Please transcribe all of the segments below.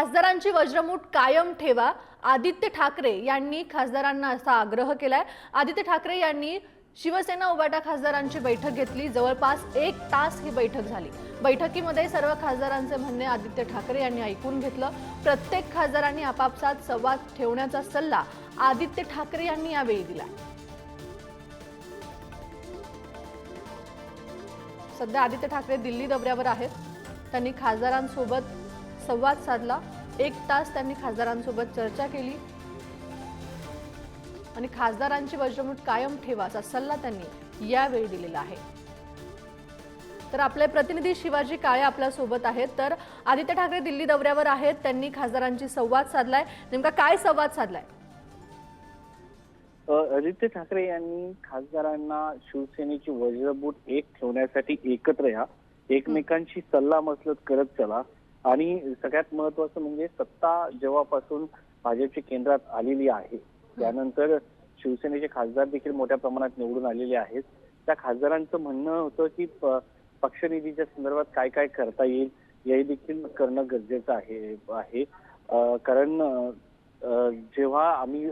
खासदारांची वज्रमूठ कायम ठेवा, आदित्य ठाकरे यांनी खासदारांना असा आग्रह केलाय। आदित्य ठाकरे यांनी शिवसेना उभाटा खासदारांची बैठक घेतली। जवळपास 1 तास ही बैठक झाली। बैठकीमध्ये सर्व खासदारांचे म्हणणे आदित्य ठाकरे यांनी ऐकून घेतलं। प्रत्येक खासदारांनी आपापसात संवाद ठेवण्याचा सल्ला आदित्य ठाकरे यांनी यावेळी दिला। सध्या आदित्य ठाकरे दिल्ली दौऱ्यावर आहेत। त्यांनी खासदारांसोबत संवाद साधला। 1 तास त्यांनी खासदारांसोबत चर्चा केली आणि खासदारांची वज्रमूठ कायम ठेवा असा सल्ला त्यांनी यावेळी दिलेला आहे। तर आपले प्रतिनिधी शिवाजी काळे आपल्या सोबत आहेत। तर आदित्य ठाकरे दिल्ली दौऱ्यावर आहेत, त्यांनी खासदारांची संवाद साधलाय। नेमका काय संवाद साधलाय? आदित्य ठाकरे यांनी खासदारांना शिवसेनेची वज्रमूठ एक ठेवण्यासाठी एकत्र या, एकमेकांशी सल्लामसलत करत चला आणि सगळ्यात महत्त्वाचं म्हणजे सत्ता जेव्हापासून भाजपच्या केंद्रात आलेली आहे त्यानंतर शिवसेनेचे खासदार देखील मोठ्या प्रमाणात निवडून आलेले आहेत। त्या खासदारांचं म्हणणं होतं की पक्षनिधीच्या संदर्भात काय काय करता येईल हे देखील करणं गरजेचं आहे कारण जेव्हा आम्ही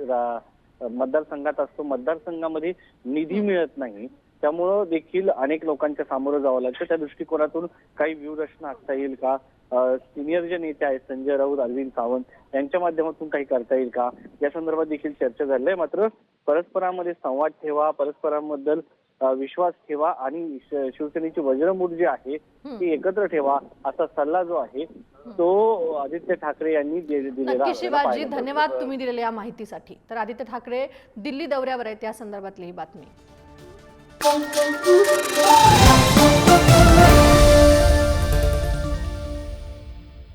मतदारसंघात असतो, मतदारसंघामध्ये निधी मिळत नाही, त्यामुळं देखील अनेक लोकांच्या सामोरं जावं लागतं। त्या दृष्टिकोनातून काही व्यूहरचना आखता येईल का, सिनियर जे नेते आहेत संजय राऊत, अरविंद सावंत यांच्या माध्यमातून काही करता येईल का, या संदर्भात देखील चर्चा झाली आहे। मात्र परस्परांमध्ये संवाद ठेवा, परस्परांबद्दल विश्वास ठेवा आणि शिवसेनेची वज्रमूठ जी आहे ती एकत्र ठेवा असा सल्ला जो आहे तो आदित्य ठाकरे यांनी दिलेला नक्की शिवाजी, धन्यवाद तुम्ही दिलेल्या या माहितीसाठी। तर आदित्य ठाकरे दिल्ली दौऱ्यावर आहेत, त्या संदर्भातली ही बातमी।